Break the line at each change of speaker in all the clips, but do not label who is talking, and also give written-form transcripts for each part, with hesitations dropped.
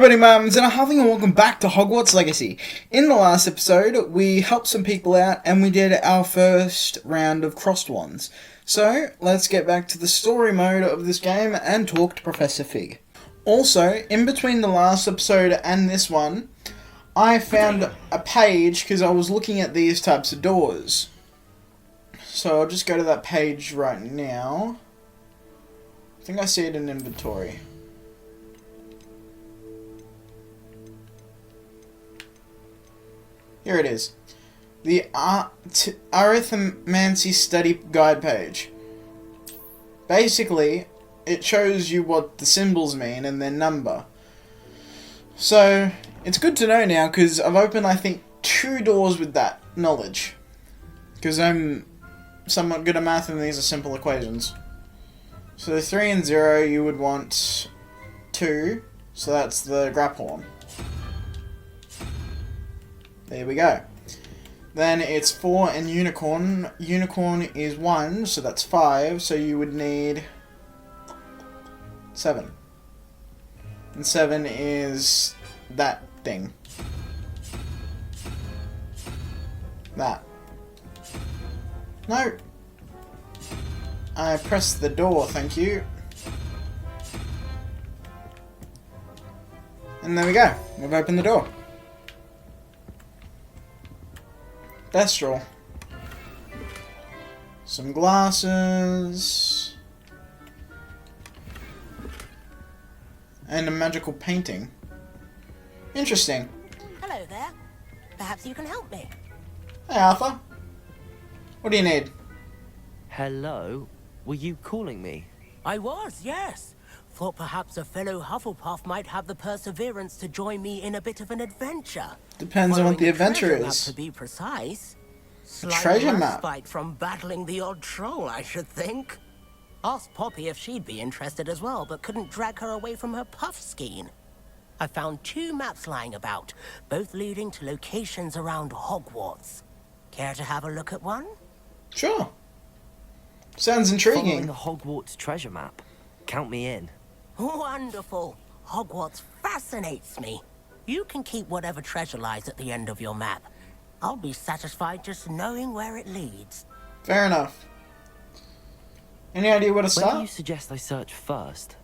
everybody, my name's Huffing and welcome back to Hogwarts Legacy. In the last episode, we helped some people out and we did our first round of crossed ones. So, let's get back to the story mode of this game and talk to Professor Fig. Also, in between the last episode and this one, I found a page because I was looking at these types of doors. So I'll just go to that page right now. I think I see it in inventory. Here it is. The Arithmancy Study Guide page. Basically, it shows you what the symbols mean and their number. So, it's good to know now because I've opened, I think, 2 doors with that knowledge. Because I'm somewhat good at math and these are simple equations. So, 3 and 0, you would want 2. So that's the grapple. There we go. Then it's 4 and unicorn. Unicorn is 1, so that's 5. So you would need 7. And 7 is that thing. That. No. I pressed the door, thank you. And there we go. We've opened the door. Thestral. Some glasses. And a magical painting. Interesting.
Hello there. Perhaps you can help me.
Hey Arthur. What do you need?
Hello? Were you calling me?
I was, yes. Thought perhaps a fellow Hufflepuff might have the perseverance to join me in a bit of an adventure.
Depends on what the adventure is.
To be precise.
Treasure map.
Respite from battling the odd troll, I should think. Asked Poppy if she'd be interested as well, but couldn't drag her away from her puff skein. I found 2 maps lying about, both leading to locations around Hogwarts. Care to have a look at one?
Sure. Sounds intriguing.
Following the Hogwarts treasure map. Count me in.
Wonderful. Hogwarts fascinates me. You can keep whatever treasure lies at the end of your map. I'll be satisfied just knowing where it leads.
Fair enough. Any idea where to start?
Where do you suggest I search first?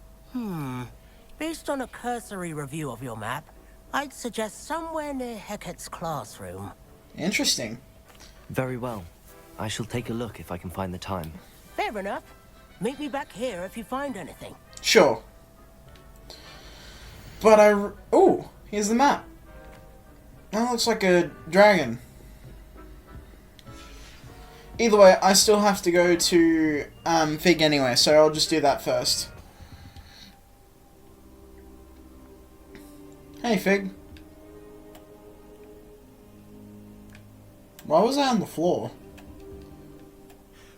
Based on a cursory review of your map, I'd suggest somewhere near Hecat's classroom.
Interesting.
Very well. I shall take a look if I can find the time.
Fair enough. Meet me back here if you find anything.
Sure. But oh, here's the map. That looks like a dragon. Either way, I still have to go to Fig anyway, so I'll just do that first. Hey, Fig. Why was I on the floor?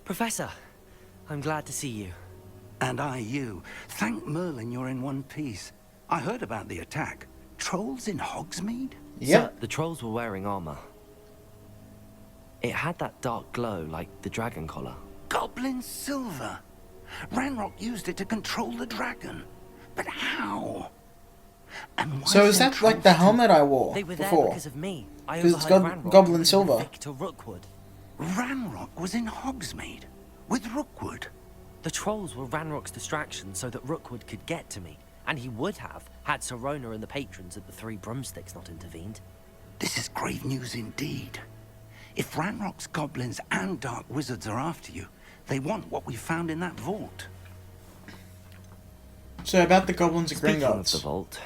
Professor, I'm glad to see you.
And I you. Thank Merlin you're in one piece. I heard about the attack. Trolls in Hogsmeade?
Yep.
Sir, the trolls were wearing armor. It had that dark glow like the dragon collar.
Goblin silver. Ranrock used it to control the dragon. But how? And why
So is that like the helmet I wore
They were there
before?
because of me. I
Because it's
overheard Ranrock
Goblin
with
silver.
Victor Rookwood.
Ranrock was in Hogsmeade with Rookwood.
The trolls were Ranrock's distraction so that Rookwood could get to me. And he would have, had Sirona and the patrons at the 3 Broomsticks not intervened.
This is grave news indeed. If Ranrock's goblins and dark wizards are after you, they want what we found in that vault.
So about the goblins at
Speaking
Gringotts.
of the vault,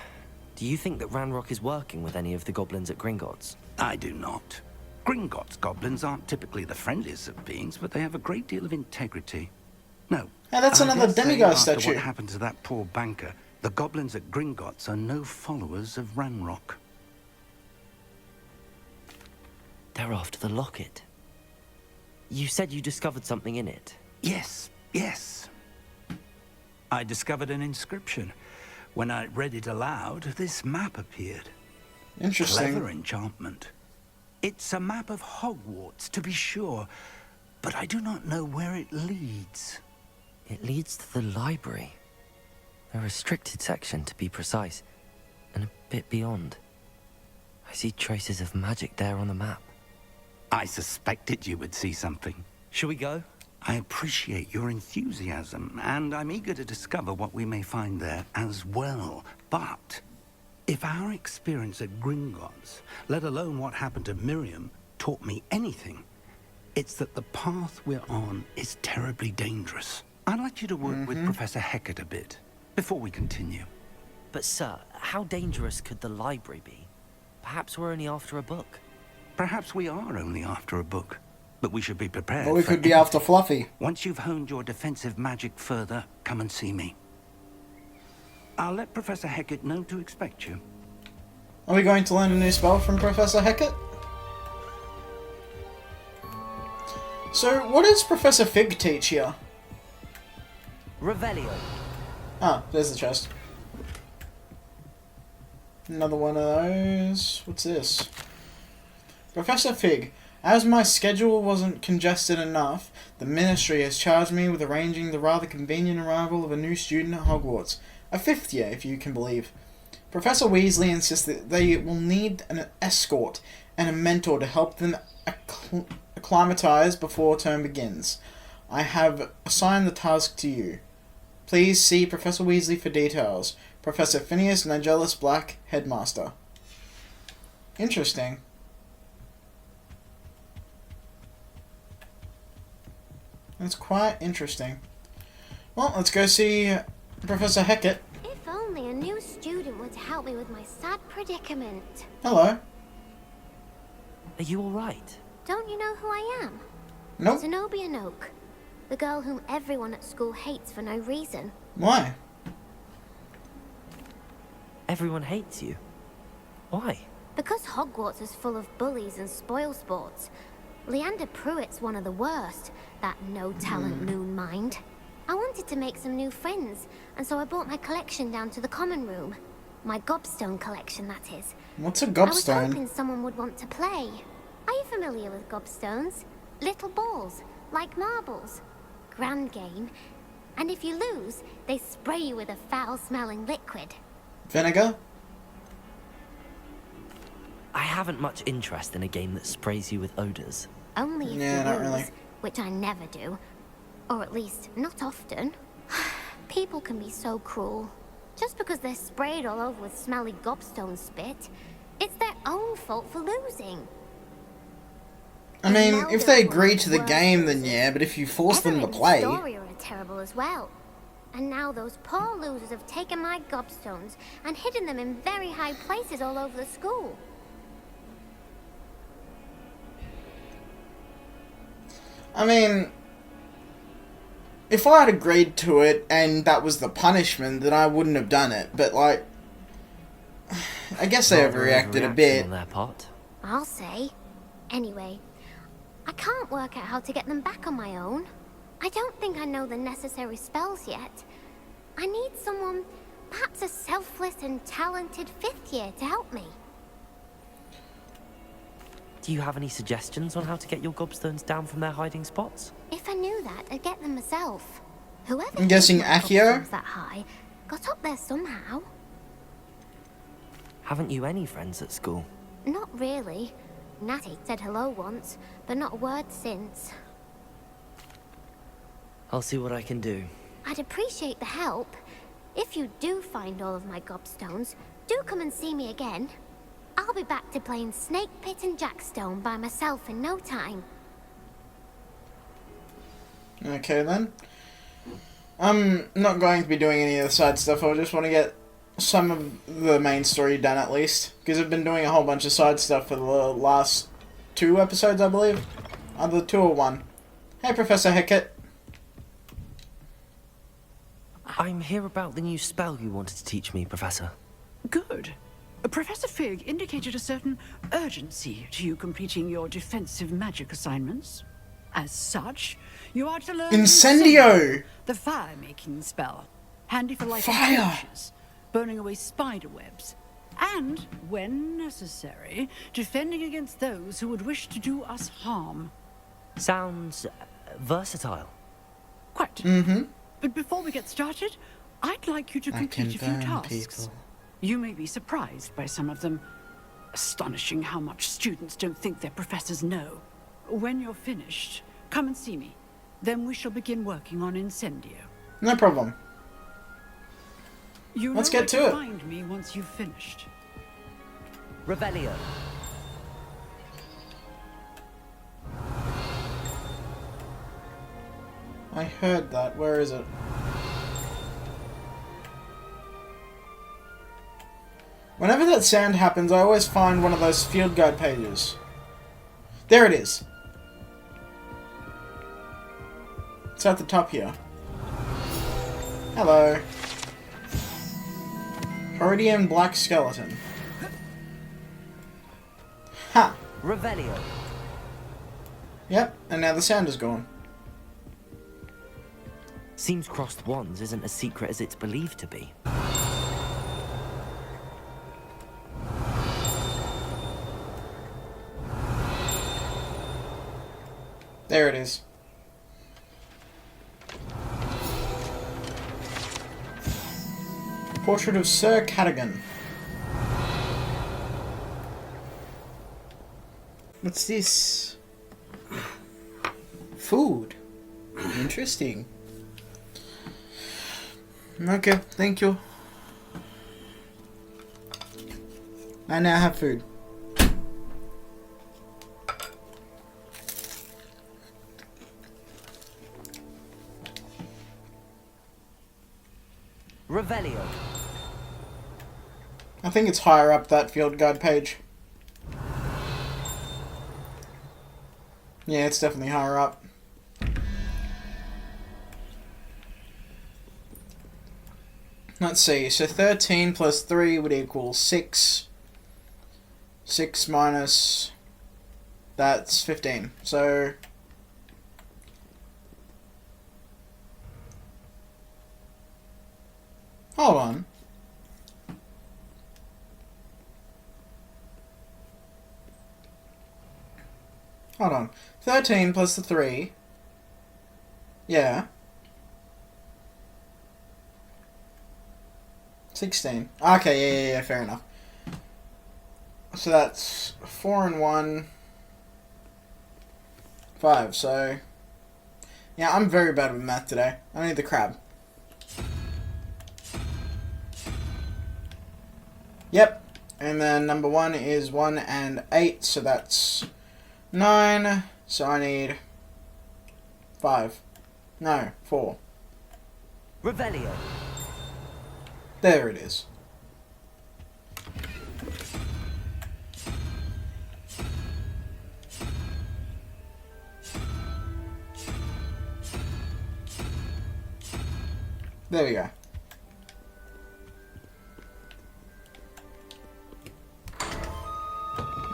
do you think that Ranrock is working with any of the goblins at Gringotts?
I do not. Gringotts goblins aren't typically the friendliest of beings, but they have a great deal of integrity. No.
Hey, that's
I
another
dare say
demigod
after
statue.
What happened to that poor banker? The goblins at Gringotts are no followers of Ranrock.
They're after the locket. You said you discovered something in it.
Yes, yes. I discovered an inscription. When I read it aloud, this map appeared.
Interesting.
Clever enchantment. It's a map of Hogwarts, to be sure, but I do not know where it leads.
It leads to the library. A restricted section, to be precise. and a bit beyond. I see traces of magic there on the map.
I suspected you would see something.
Shall we go?
I appreciate your enthusiasm, and I'm eager to discover what we may find there as well. But if our experience at Gringotts, let alone what happened to Miriam, taught me anything, it's that the path we're on is terribly dangerous. I'd like you to work with Professor Hecat a bit before we continue.
But sir, how dangerous could the library be? Perhaps we're only after a book.
Perhaps we are only after a book, but we should be prepared.
Or we
for
could be
anything.
after Fluffy.
Once you've honed your defensive magic further, come and see me. I'll let Professor Hecat know to expect you.
Are we going to learn a new spell from Professor Hecat? So, what does Professor Fig teach here?
Revelio.
Ah, there's the chest. Another one of those. What's this? Professor Fig, as my schedule wasn't congested enough, the Ministry has charged me with arranging the rather convenient arrival of a new student at Hogwarts. A 5th year, if you can believe. Professor Weasley insists that they will need an escort and a mentor to help them acclimatize before term begins. I have assigned the task to you. Please see Professor Weasley for details. Professor Phineas Nigellus Black, Headmaster. Interesting. That's quite interesting. Well, let's go see Professor Hecat.
If only a new student would help me with my sad predicament.
Hello.
Are you alright?
Don't you know who I am?
Nope.
Zenobia Noak. The girl whom everyone at school hates for no reason.
Why?
Everyone hates you. Why?
Because Hogwarts is full of bullies and spoilsports. Leander Pruitt's one of the worst, that no-talent moon mind. I wanted to make some new friends, and so I brought my collection down to the common room. My gobstone collection, that is.
What's a
I was
gobstone?
hoping someone would want to play. Are you familiar with gobstones? Little balls, like marbles. Grand game. And if you lose, they spray you with a foul-smelling liquid.
Vinegar?
I haven't much interest in a game that sprays you with odors.
Only if
Yeah,
you
not
lose,
really.
which I never do. Or at least, not often. People can be so cruel. Just because they're sprayed all over with smelly gobstone spit, it's their own fault for losing.
I mean,
Now
if
they're
they
one
agree
of
to
the
the game,
worst.
then yeah, but if you force them to
Evelyn and
play...
Storia are terrible as well. And now those poor losers have taken my gobstones and hidden them in very high places all over the school.
I mean, if I had agreed to it and that was the punishment, then I wouldn't have done it. But, like, I guess they
Rather
overreacted a
overreaction
bit.
on their part.
I'll say. Anyway, I can't work out how to get them back on my own. I don't think I know the necessary spells yet. I need someone, perhaps a selfless and talented 5th year to help me.
Do you have any suggestions on how to get your gobstones down from their hiding spots?
If I knew that, I'd get them myself. Whoever
I'm guessing
hid my
Accio?
gobstones that high got up there somehow.
Haven't you any friends at school?
Not really. Natty said hello once, but not a word since.
I'll see what I can do.
I'd appreciate the help. If you do find all of my gobstones, do come and see me again. I'll be back to playing Snake Pit and Jackstone by myself in no time.
Okay, then. I'm not going to be doing any of the side stuff. I just want to get some of the main story done at least. Because I've been doing a whole bunch of side stuff for the last 2 episodes, I believe. Either 2 or 1. Hey, Professor Hecat.
I'm here about the new spell you wanted to teach me, Professor.
Good. Professor Fig indicated a certain urgency to you completing your defensive magic assignments. As such, you are to learn
Incendio!
the fire-making spell, handy for lighting
Fire!
torches, burning away spider webs, and, when necessary, defending against those who would wish to do us harm.
Sounds versatile.
Quite.
Mm-hmm.
But before we get started, I'd like you to
I
complete
can
a few
burn
tasks.
people.
You may be surprised by some of them. Astonishing how much students don't think their professors know. When you're finished, come and see me. Then we shall begin working on Incendio.
No problem.
You
Let's
know
get
where
to it.
Find me once you've finished.
Revelio.
I heard that. Where is it? Whenever that sound happens, I always find one of those field guide pages. There it is. It's at the top here. Hello. Herodian Black Skeleton. Ha!
Revelio.
Yep, and now the sound is gone.
Seems crossed wands isn't as secret as it's believed to be.
There it is. Portrait of Sir Cadogan. What's this? Food. Interesting. Okay, thank you. I now have food.
Revelio.
I think it's higher up that field guide page. Yeah, it's definitely higher up. Let's see, so 13 plus 3 would equal 6. 6 minus... that's 15. So... hold on. Hold on. 13 plus the 3. Yeah. 16. Okay, yeah, fair enough. So that's 4 and 1. 5, so... yeah, I'm very bad with math today. I need the crab. Yep. And then number 1 is 1 and 8, so that's 9. So I need 5. No, 4.
Revelio.
There it is. There we go.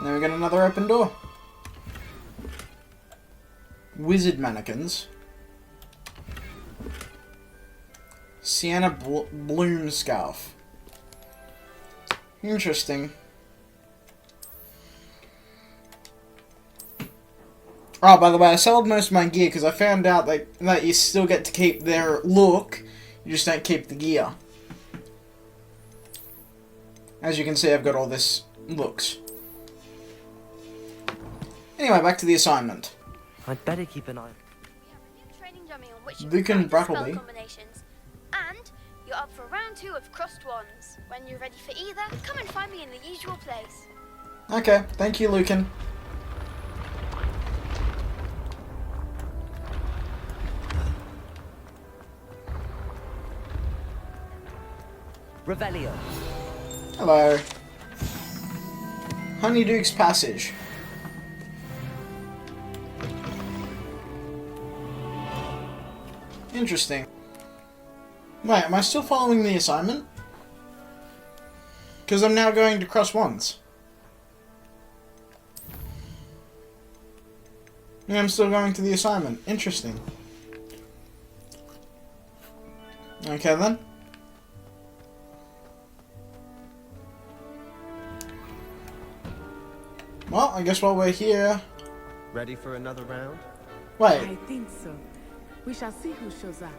Now we got another open door. Wizard mannequins. Sienna Bloom scarf. Interesting. Oh, by the way, I sold most of my gear because I found out that you still get to keep their look, you just don't keep the gear. As you can see, I've got all this looks. Anyway, back to the assignment.
I'd better keep an eye.
We have a new training dummy on which you
Lucan
can practice
Brattleby.
spell combinations. And you're up for round 2 of crossed wands. When you're ready for either, come and find me in the usual place.
Okay, thank you, Lucan.
Revelio.
Hello. Honeyduke's Passage. Interesting. Wait, am I still following the assignment? Because I'm now going to cross wands. Yeah, I'm still going to the assignment. Interesting. Okay then. Well, I guess while we're here...
Ready for another round?
wait,
I think so. We shall see who shows up.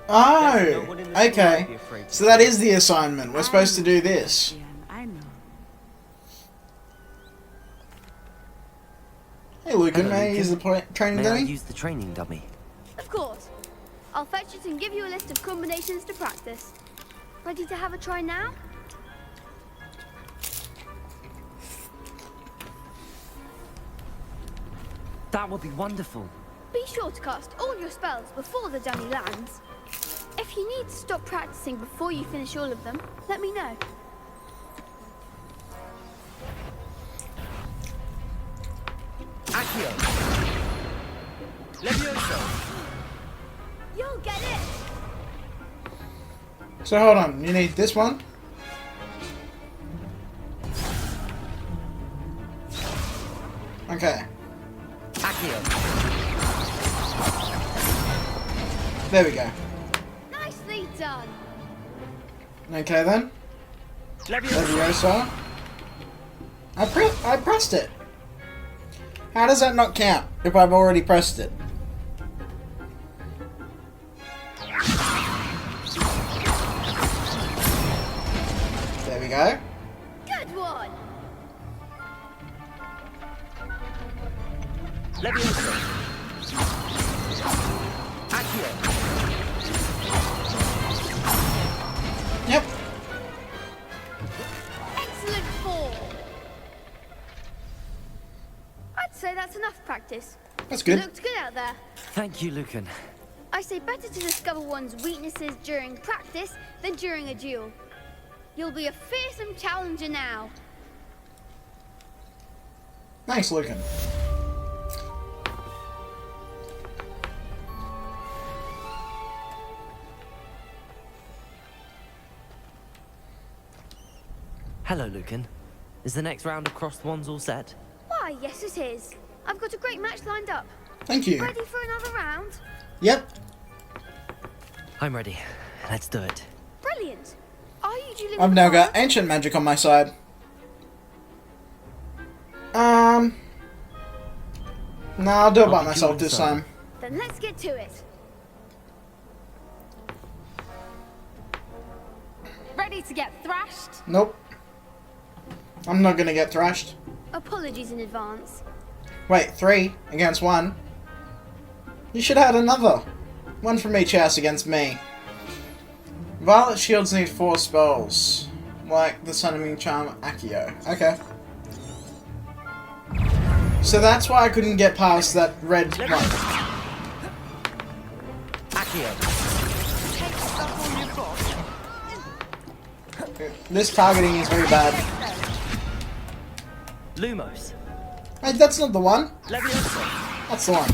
no one in the
Oh,
school
okay.
I'd be afraid to
So that
do.
is the assignment. We're supposed to do this.
I know.
Hey, Lucan,
Hello,
may I
Lucan.
use the training
May I
dummy?
use the training dummy?
Of course. I'll fetch it and give you a list of combinations to practice. Ready to have a try now?
That would be wonderful.
Be sure to cast all your spells before the dummy lands. If you need to stop practicing before you finish all of them, let me know.
Accio. Levioso.
You'll get it!
So hold on, you need this one? Okay,
Accio.
there we go.
Nicely done!
Okay then,
Levioso.
Leviosa. I pressed it. How does that not count if I've already pressed it? There we go.
Good one!
Levioso. Accio.
Yep.
Excellent form! I'd say that's enough practice.
That's good.
Looked good out there.
Thank you, Lucan.
I say better to discover one's weaknesses during practice than during a duel. You'll be a fearsome challenger now.
Thanks, Lucan.
Hello, Lucan. Is the next round of crossed wands all set?
Why, yes it is. I've got a great match lined up.
Thank you.
Ready for another round?
Yep.
I'm ready. Let's do it.
Brilliant. Are you dueling
I've
with
now
a
got
partner?
ancient magic on my side. No, I'll do it by
be
myself
doing
this
so.
time.
Then let's get to it. Ready to get thrashed?
Nope. I'm not gonna get thrashed.
Apologies in advance.
Wait, 3 against 1? You should add another. 1 from each house against me. Violet shields need 4 spells. Like the Summoning Charm Accio. Okay. So that's why I couldn't get past that red one.
Accio.
This targeting is very bad.
Lumos.
Hey, that's not the one.
Levioso.
That's the one.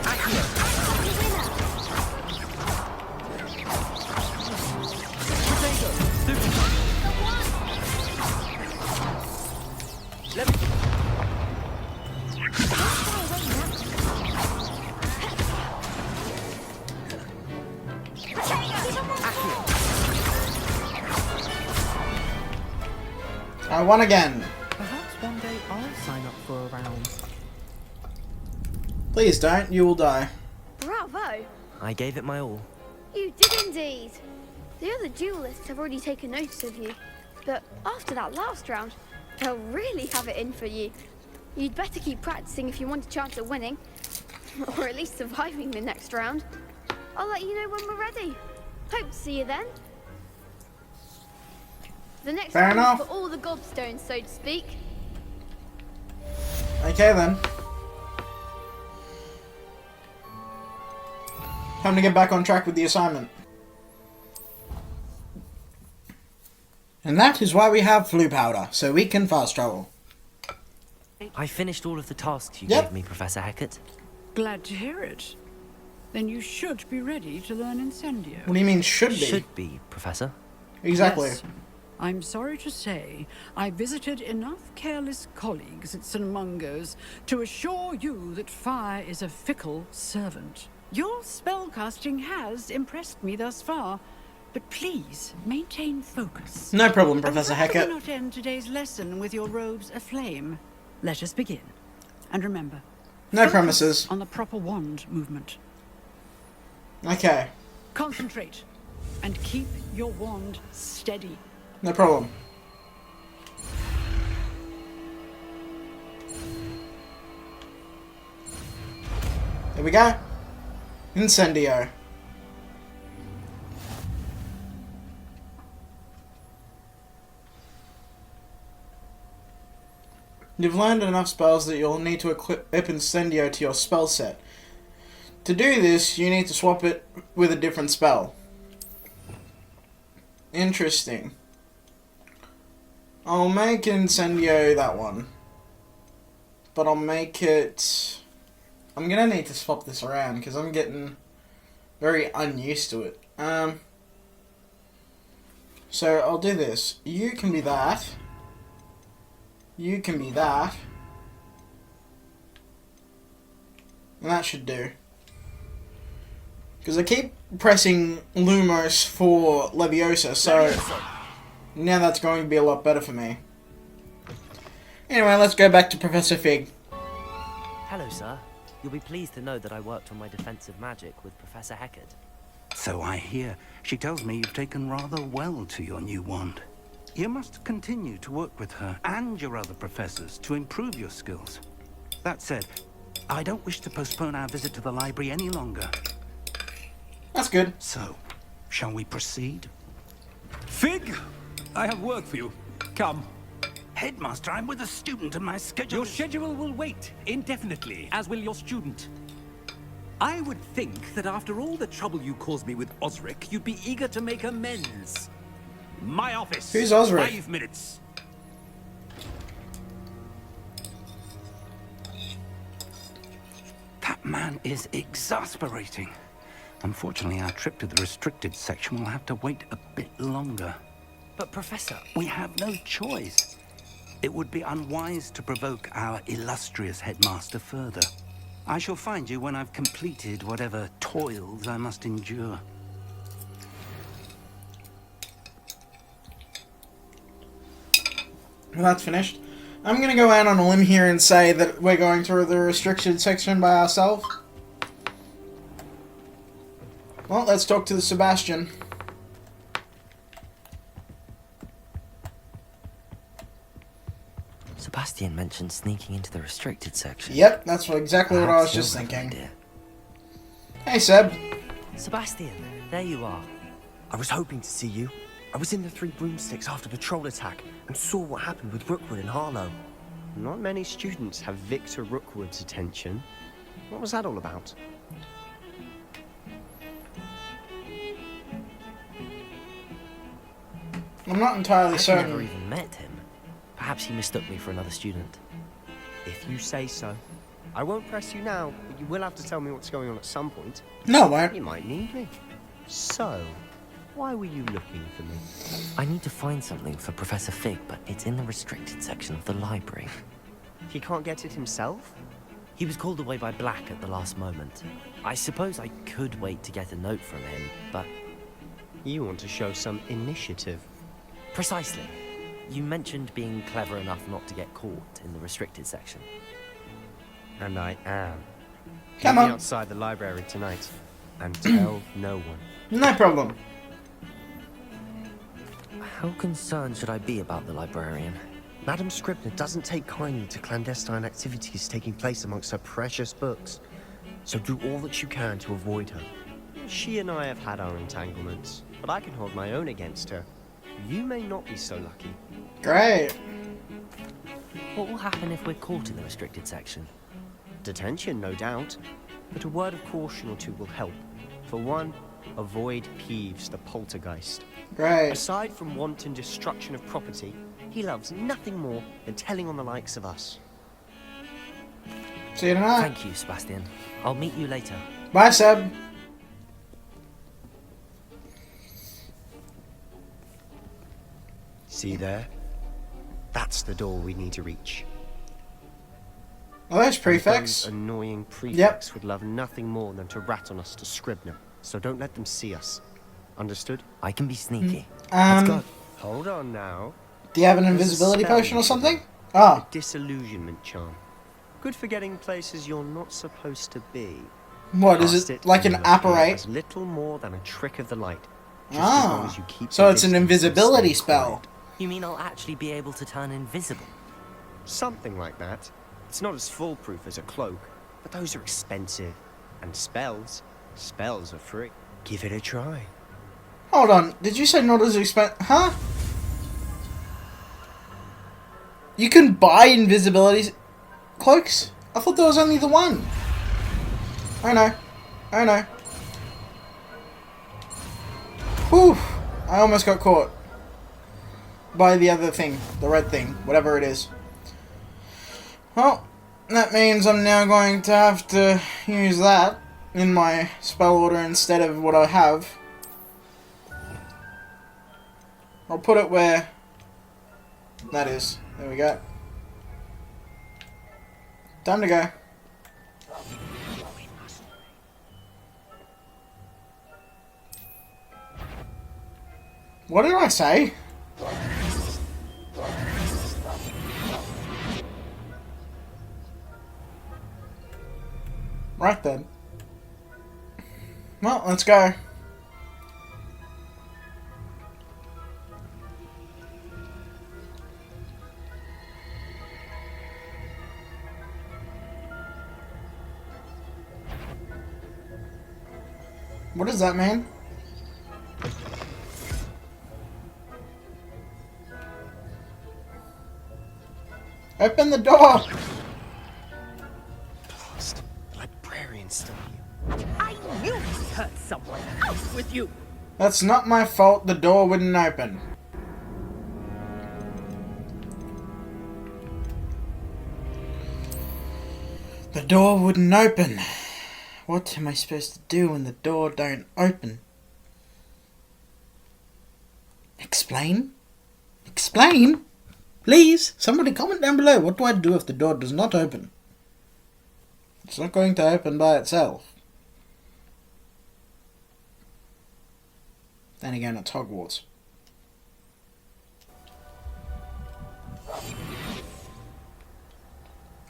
Accio. Potato. Lucan. Levi- Accio.
I won again.
Perhaps one day I'll sign up for a round.
Please don't, you will die.
Bravo!
I gave it my all.
You did indeed. The other duelists have already taken notice of you. But after that last round, they'll really have it in for you. You'd better keep practicing if you want a chance at winning. Or at least surviving the next round. I'll let you know when we're ready. Hope to see you then. The next
Fair
round
enough.
is for all the gobstones, so to speak.
Okay then. Time to get back on track with the assignment. And that is why we have flu powder, so we can fast travel.
I finished all of the tasks you
Yep.
gave me, Professor Hecat.
Glad to hear it. Then you should be ready to learn Incendio.
What do you mean should be?
Should be, Professor.
Exactly.
Yes. I'm sorry to say, I visited enough careless colleagues at St. Mungo's to assure you that fire is a fickle servant. Your spellcasting has impressed me thus far, but please maintain focus.
No problem,
And
Professor
how do we
Hackett.
not end today's lesson with your robes aflame? Let us begin. And remember,
No
focus
promises.
on the proper wand movement.
Okay,
Concentrate and keep your wand steady.
no problem. There we go. Incendio. You've learned enough spells that you'll need to equip Incendio to your spell set. To do this, you need to swap it with a different spell. Interesting. I'll make Incendio that one. But I'll make it... I'm gonna need to swap this around because I'm getting very unused to it. So I'll do this. You can be that. You can be that. And that should do. Because I keep pressing Lumos for Leviosa, so now that's going to be a lot better for me. Anyway, let's go back to Professor Fig.
Hello, sir. You'll be pleased to know that I worked on my defensive magic with Professor Heckard.
So I hear. She tells me you've taken rather well to your new wand. You must continue to work with her and your other professors to improve your skills. That said, I don't wish to postpone our visit to the library any longer.
That's good.
So, shall we proceed?
Fig, I have work for you. Come.
Headmaster, I'm with a student and my schedule
Your schedule will wait indefinitely, as will your student. I would think that after all the trouble you caused me with Osric, you'd be eager to make amends. My office.
Who's Osric?
5 minutes.
That man is exasperating. Unfortunately, our trip to the restricted section will have to wait a bit longer.
But, Professor...
We have no choice. It would be unwise to provoke our illustrious headmaster further. I shall find you when I've completed whatever toils I must endure.
Well, that's finished. I'm going to go out on a limb here and say that we're going through the restricted section by ourselves. Well, let's talk to the Sebastian.
Sebastian mentioned sneaking into the restricted section.
Yep, that's exactly what I was
Perhaps
just
you'll have an
thinking.
idea.
Hey, Seb.
Sebastian, there you are.
I was hoping to see you. I was in the Three Broomsticks after the troll attack and saw what happened with Rookwood and Harlow.
Not many students have Victor Rookwood's attention. What was that all about?
I'm not entirely
I've
certain.
never even met him. Perhaps he mistook me for another student.
If you say so. I won't press you now, but you will have to tell me what's going on at some point.
No, I won't.
You might need me. So, why were you looking for me?
I need to find something for Professor Fig, but it's in the restricted section of the library.
He can't get it himself?
He was called away by Black at the last moment. I suppose I could wait to get a note from him, but...
You want to show some initiative.
Precisely. You mentioned being clever enough not to get caught in the restricted section.
And I am.
Come
Meet me
on.
outside the library tonight. And tell no one.
No problem.
How concerned should I be about the librarian?
Madam Scribner doesn't take kindly to clandestine activities taking place amongst her precious books. So do all that you can to avoid her.
She and I have had our entanglements, but I can hold my own against her. You may not be so lucky.
Great.
What will happen if we're caught in the restricted section?
Detention, no doubt. But a word of caution or two will help. For one, avoid Peeves, the poltergeist.
Great.
Aside from wanton destruction of property, he loves nothing more than telling on the likes of us.
See you tonight.
Thank you, Sebastian. I'll meet you later.
Bye, Seb.
See there? That's the door we need to reach.
Oh, there's
And
prefects.
those annoying prefects would love nothing more than to rat on us to Scribner. So don't let them see us. Understood?
I can be sneaky.
Um,
Let's go. Hold on now.
do you have an
There's a
invisibility
spell
potion or
you should
something?
know.
Ah.
A disillusionment charm. Good for getting places you're not supposed to be.
What, is
Cast
it like
and
an
you appear
apparate?
as little more than a trick of the light. Just as long
Ah.
as you keep
So
your
it's an
distance and
invisibility
stay
spell.
quiet.
You mean I'll actually be able to turn invisible?
Something like that. It's not as foolproof as a cloak, but those are expensive. And spells are free. Give it a try.
Hold on, did you say not as expensive? Huh? You can buy invisibility cloaks? I thought there was only the one. Oh no. Oh no. Whew. I almost got caught. By the other thing. The red thing. Whatever it is. Well, that means I'm now going to have to use that in my spell order instead of what I have. I'll put it where that is. There we go. Time to go. What did I say? Right then. Well, let's go. What does that mean? Open the door!
Blast. Librarian's still here.
I knew I hurt someone. Out with you!
That's not my fault the door wouldn't open. The door wouldn't open. What am I supposed to do when the door don't open? Explain? Explain? Please, somebody comment down below. What do I do if the door does not open? It's not going to open by itself. Then again, it's Hogwarts.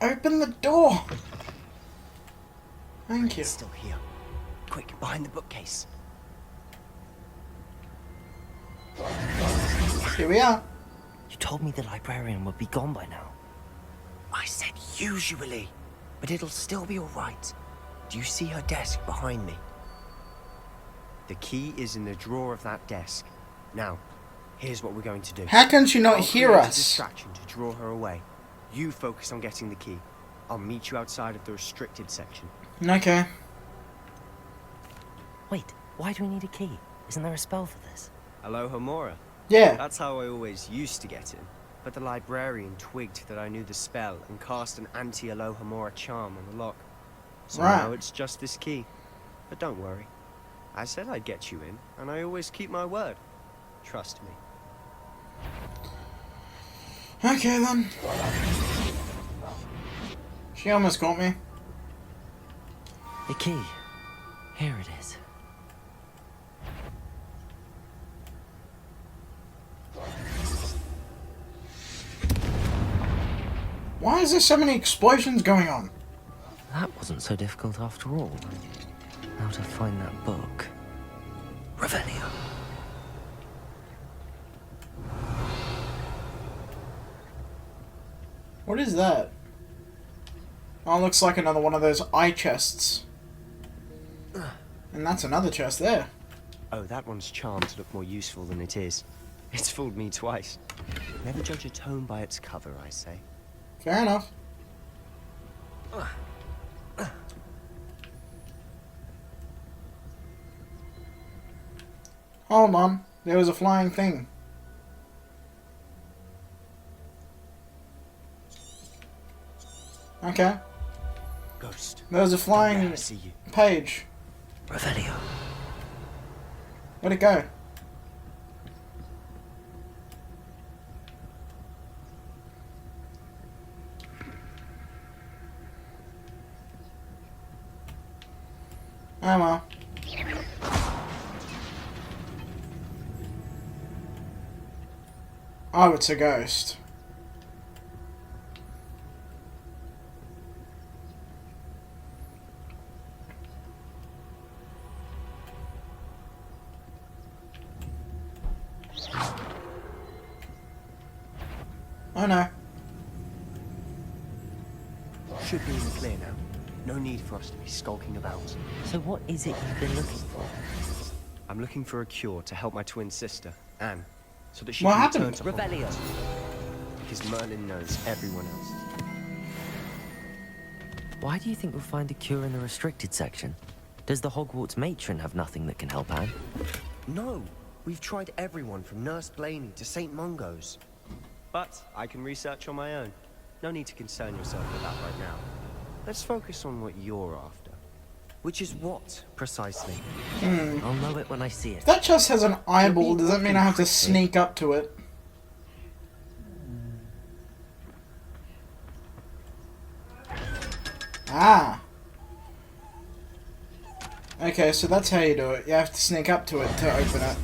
Open the door! Thank you.
It's still here. Quick, behind the bookcase.
Here we are.
You told me the librarian would be gone by now.
I said usually, but it'll still be all right. Do you see her desk behind me? The key is in the drawer of that desk. Now, here's what we're going to do.
How can she not
I'll
hear
create a
us?
distraction to draw her away. You focus on getting the key. I'll meet you outside of the restricted section.
Okay.
Wait, why do we need a key? Isn't there a spell for this?
Alohomora.
Yeah.
That's how I always used to get in. But the librarian twigged that I knew the spell and cast an anti-Alohomora charm on the lock. So
Right.
now it's just this key. But don't worry. I said I'd get you in, and I always keep my word. Trust me.
Okay then. She almost got me.
The key. Here it is.
Why is there so many explosions going on?
That wasn't so difficult after all. How to find that book. Revelio.
What is that? Oh, looks like another one of those eye chests. And that's another chest there.
Oh, that one's charmed to look more useful than it is. It's fooled me twice. Never judge a tome by its cover, I say.
Fair enough. Hold on. There was a flying thing. Okay.
Ghost.
There was a flying
I see you.
page.
Revelio.
Where'd it go? Oh well. Oh, it's a ghost. Oh no.
Should be in the clear now. No need for us to be skulking about.
So what is it you've been looking for?
I'm looking for a cure to help my twin sister, Anne, so that she
What
can
happened?
return to
Revelio.
because Merlin knows everyone else.
Why do you think we'll find a cure in the restricted section? Does the Hogwarts matron have nothing that can help Anne?
No, we've tried everyone from Nurse Blaney to St. Mungo's. But I can research on my own. No need to concern yourself with that right now. Let's focus on what you're after. Which is what, precisely?
I'll know it when I see it.
If that chest has an eyeball, does that mean I have to sneak up to it? Ah. Okay, so that's how you do it. You have to sneak up to it to open it.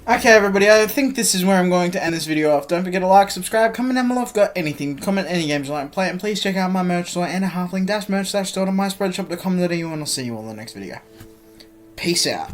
Okay, everybody, I think this is where I'm going to end this video off. Don't forget to like, subscribe, comment down below if you've got anything. Comment any games you like to play, and please check out my merch store and a halfling-merch store on myspreadshop.com.au, and I'll see you all in the next video. Peace out.